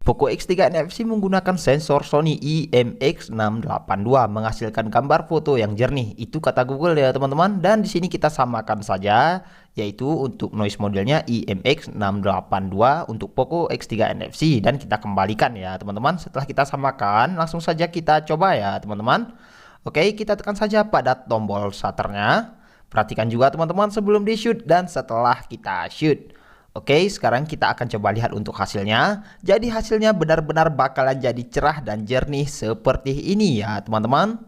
Poco X3 NFC menggunakan sensor Sony IMX682 menghasilkan gambar foto yang jernih. Itu kata Google ya teman-teman. Dan di sini kita samakan saja, yaitu untuk noise modelnya IMX682 untuk Poco X3 NFC, dan kita kembalikan ya teman-teman. Setelah kita samakan, langsung saja kita coba ya teman-teman. Oke, kita tekan saja pada tombol shutternya. Perhatikan juga teman-teman sebelum di shoot dan setelah kita shoot. Oke, sekarang kita akan coba lihat untuk hasilnya. Jadi hasilnya benar-benar bakalan jadi cerah dan jernih seperti ini ya teman-teman.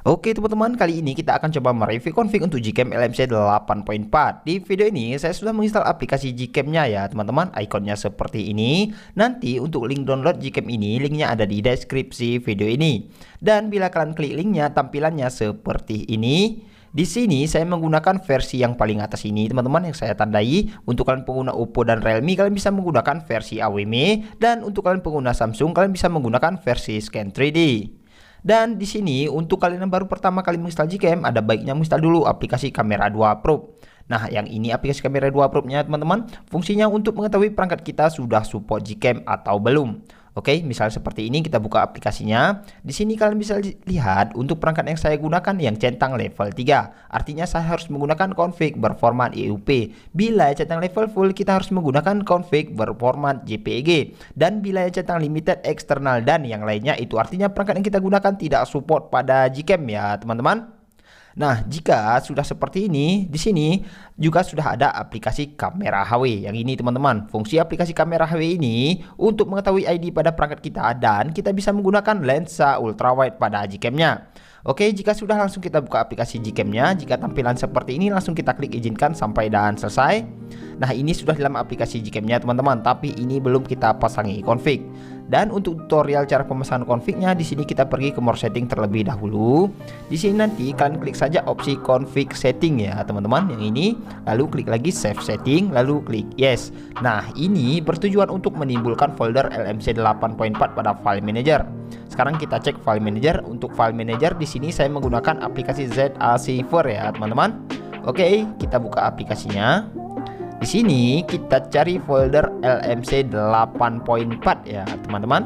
Oke teman-teman, kali ini kita akan coba mereview config untuk Gcam LMC 8.4. Di video ini saya sudah menginstal aplikasi Gcam-nya ya teman-teman. Ikonnya seperti ini. Nanti untuk link download Gcam ini, linknya ada di deskripsi video ini. Dan bila kalian klik linknya, tampilannya seperti ini. Di sini saya menggunakan versi yang paling atas ini teman-teman, yang saya tandai. Untuk kalian pengguna Oppo dan Realme, kalian bisa menggunakan versi AWM, dan untuk kalian pengguna Samsung, kalian bisa menggunakan versi Scan 3D. Dan di sini untuk kalian yang baru pertama kali menginstal Gcam, ada baiknya menginstal dulu aplikasi Camera 2 Pro. Nah, yang ini aplikasi Camera 2 Pro-nya teman-teman, fungsinya untuk mengetahui perangkat kita sudah support Gcam atau belum. Oke, misalnya seperti ini, kita buka aplikasinya. Di sini kalian bisa lihat untuk perangkat yang saya gunakan yang centang level 3. Artinya saya harus menggunakan config berformat EUP. Bila centang level full, kita harus menggunakan config berformat JPEG. Dan bila centang limited, eksternal, dan yang lainnya, itu artinya perangkat yang kita gunakan tidak support pada Gcam ya teman-teman. Nah, jika sudah seperti ini, di sini juga sudah ada aplikasi kamera HW. Yang ini teman-teman, fungsi aplikasi kamera HW ini untuk mengetahui ID pada perangkat kita, dan kita bisa menggunakan lensa ultrawide pada Gcam-nya. Oke, jika sudah, langsung kita buka aplikasi Gcam-nya. Jika tampilan seperti ini, langsung kita klik izinkan sampai dan selesai. Nah, ini sudah dalam aplikasi Gcam-nya teman-teman, tapi ini belum kita pasangi config. Dan untuk tutorial cara pemasangan config-nya, di sini kita pergi ke more setting terlebih dahulu. Di sini nanti kalian klik saja opsi config setting ya teman-teman, yang ini, lalu klik lagi save setting, lalu klik yes. Nah, ini bertujuan untuk menimbulkan folder LMC 8.4 pada file manager. Sekarang kita cek file manager. Untuk file manager di sini saya menggunakan aplikasi ZA Saver ya teman-teman. Oke, kita buka aplikasinya. Di sini kita cari folder LMC 8.4 ya teman-teman.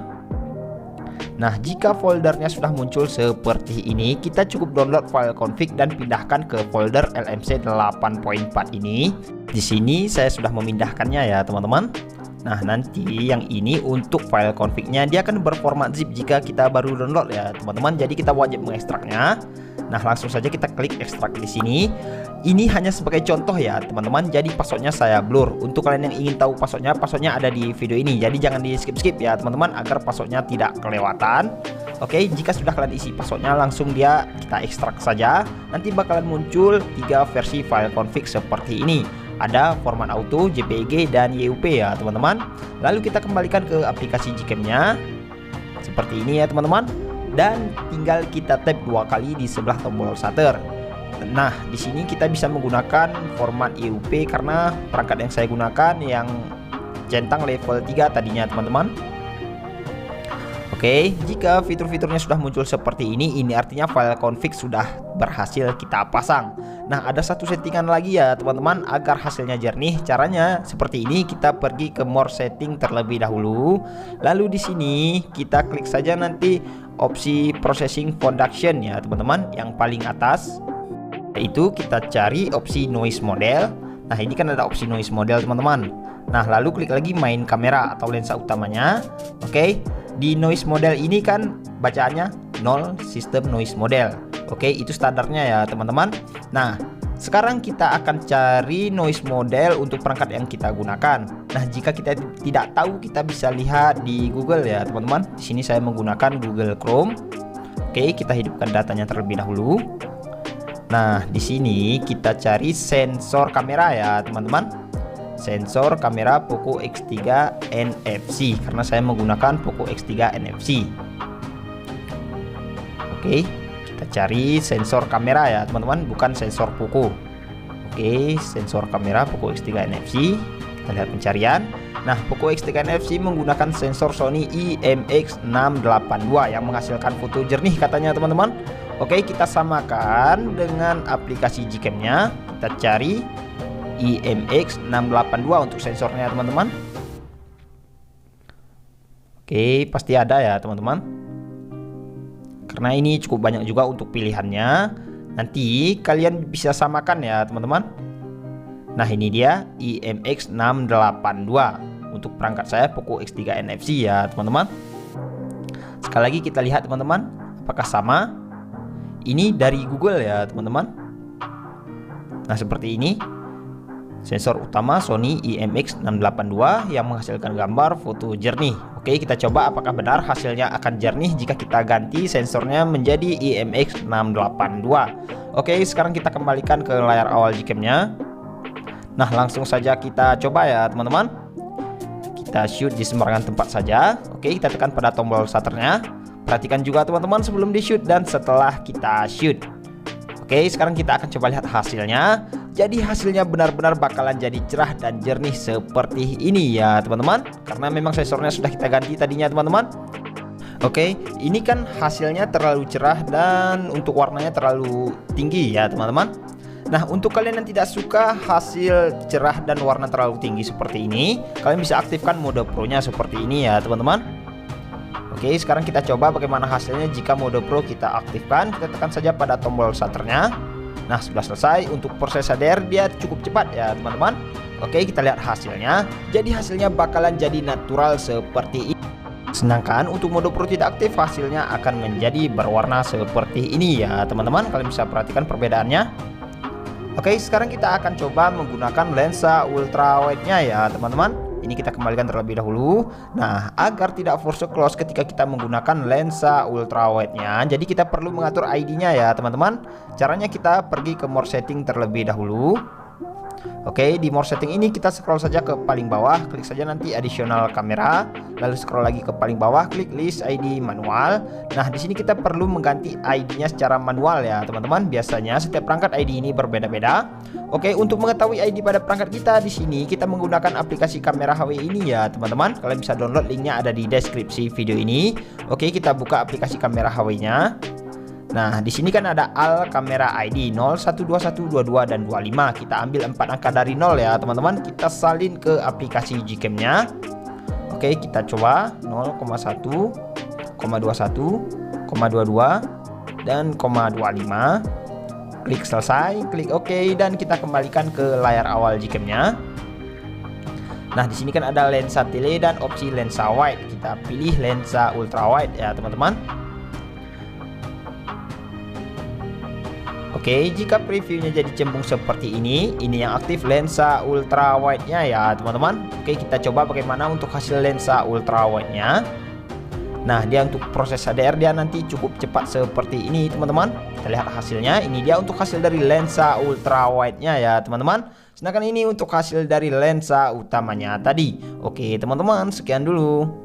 Nah, jika foldernya sudah muncul seperti ini, kita cukup download file config dan pindahkan ke folder LMC 8.4 ini. Di sini saya sudah memindahkannya ya teman-teman. Nah, nanti yang ini untuk file config-nya, dia akan berformat zip jika kita baru download ya teman-teman. Jadi kita wajib mengekstraknya. Nah, langsung saja kita klik ekstrak di sini. Ini hanya sebagai contoh ya teman-teman. Jadi passwordnya saya blur. Untuk kalian yang ingin tahu passwordnya ada di video ini. Jadi jangan di skip-skip ya teman-teman, agar passwordnya tidak kelewatan. Oke, jika sudah kalian isi passwordnya, langsung kita ekstrak saja. Nanti bakalan muncul 3 versi file config seperti ini. Ada format auto, JPEG, dan YUP ya teman-teman. Lalu kita kembalikan ke aplikasi Gcam-nya seperti ini ya teman-teman. Dan tinggal kita tap 2 kali di sebelah tombol shutter. Nah, di sini kita bisa menggunakan format EUP karena perangkat yang saya gunakan yang centang level 3 tadinya teman-teman. Oke, jika fitur-fiturnya sudah muncul seperti ini artinya file config sudah berhasil kita pasang. Nah, ada satu settingan lagi ya teman-teman agar hasilnya jernih. Caranya seperti ini, kita pergi ke more setting terlebih dahulu. Lalu di sini kita klik saja nanti opsi processing foundation ya teman-teman, yang paling atas. Yaitu kita cari opsi noise model. Nah, ini kan ada opsi noise model teman-teman. Nah, lalu klik lagi main kamera atau lensa utamanya. Oke, di noise model ini kan bacaannya 0 system noise model. Oke, itu standarnya ya teman-teman. Nah, sekarang kita akan cari noise model untuk perangkat yang kita gunakan. Nah, jika kita tidak tahu, kita bisa lihat di Google ya teman-teman. Di sini saya menggunakan Google Chrome. Oke, kita hidupkan datanya terlebih dahulu. Nah, di sini kita cari sensor kamera ya teman-teman. Sensor kamera Poco X3 NFC, karena saya menggunakan Poco X3 NFC. Oke, kita cari sensor kamera ya teman-teman, bukan sensor Poco. Oke, sensor kamera Poco X3 NFC. Kita lihat pencarian. Nah, Poco X3 NFC menggunakan sensor Sony IMX682 yang menghasilkan foto jernih katanya teman-teman. Oke, kita samakan dengan aplikasi Gcam-nya. Kita cari IMX682 untuk sensornya teman-teman. Oke, pasti ada ya teman-teman. Karena ini cukup banyak juga untuk pilihannya. Nanti kalian bisa samakan ya teman-teman. Nah, ini dia IMX682 untuk perangkat saya Poco X3 NFC ya teman-teman. Sekali lagi kita lihat teman-teman, apakah sama? Ini dari Google ya teman-teman. Nah, seperti ini. Sensor utama Sony IMX682 yang menghasilkan gambar foto jernih. Oke, kita coba apakah benar hasilnya akan jernih jika kita ganti sensornya menjadi IMX682. Oke, sekarang kita kembalikan ke layar awal Gcam-nya. Nah, langsung saja kita coba ya teman-teman. Kita shoot di sembarangan tempat saja. Oke, kita tekan pada tombol shutternya. Perhatikan juga teman-teman sebelum di shoot dan setelah kita shoot. Oke, sekarang kita akan coba lihat hasilnya. Jadi hasilnya benar-benar bakalan jadi cerah dan jernih seperti ini ya teman-teman. Karena memang sensornya sudah kita ganti tadinya teman-teman. Oke, ini kan hasilnya terlalu cerah dan untuk warnanya terlalu tinggi ya teman-teman. Nah, untuk kalian yang tidak suka hasil cerah dan warna terlalu tinggi seperti ini, kalian bisa aktifkan mode Pro-nya seperti ini ya teman-teman. Oke, sekarang kita coba bagaimana hasilnya jika mode Pro kita aktifkan. Kita tekan saja pada tombol shutternya. Nah, sudah selesai. Untuk proses HDR dia cukup cepat ya teman-teman. Oke, kita lihat hasilnya. Jadi hasilnya bakalan jadi natural seperti ini. Sedangkan untuk mode Pro tidak aktif, hasilnya akan menjadi berwarna seperti ini ya teman-teman. Kalian bisa perhatikan perbedaannya. Oke, sekarang kita akan coba menggunakan lensa ultrawide-nya ya teman-teman. Ini kita kembalikan terlebih dahulu. Nah, agar tidak force close ketika kita menggunakan lensa ultrawide-nya, jadi kita perlu mengatur ID-nya ya teman-teman. Caranya kita pergi ke more setting terlebih dahulu. Oke, di more setting ini kita scroll saja ke paling bawah, klik saja nanti additional kamera, lalu scroll lagi ke paling bawah, klik list ID manual. Nah, di sini kita perlu mengganti ID-nya secara manual ya, teman-teman. Biasanya setiap perangkat ID ini berbeda-beda. Oke, untuk mengetahui ID pada perangkat kita di sini kita menggunakan aplikasi kamera HW ini ya, teman-teman. Kalian bisa download, linknya ada di deskripsi video ini. Oke, kita buka aplikasi kamera HW-nya. Nah, di sini kan ada al kamera ID 012122 dan 25. Kita ambil 4 angka dari 0 ya, teman-teman. Kita salin ke aplikasi Gcam-nya. Oke, kita coba 0,1, 0,21, 0,22 dan 0,25. Klik selesai, klik OK dan kita kembalikan ke layar awal Gcam-nya. Nah, di sini kan ada lensa tele dan opsi lensa wide. Kita pilih lensa ultra wide ya, teman-teman. Oke, jika previewnya jadi cembung seperti ini yang aktif lensa ultra wide-nya ya teman-teman. Oke, kita coba bagaimana untuk hasil lensa ultra wide-nya. Nah, dia untuk proses HDR dia nanti cukup cepat seperti ini teman-teman. Kita lihat hasilnya. Ini dia untuk hasil dari lensa ultra wide-nya ya teman-teman. Sedangkan ini untuk hasil dari lensa utamanya tadi. Oke teman-teman, sekian dulu.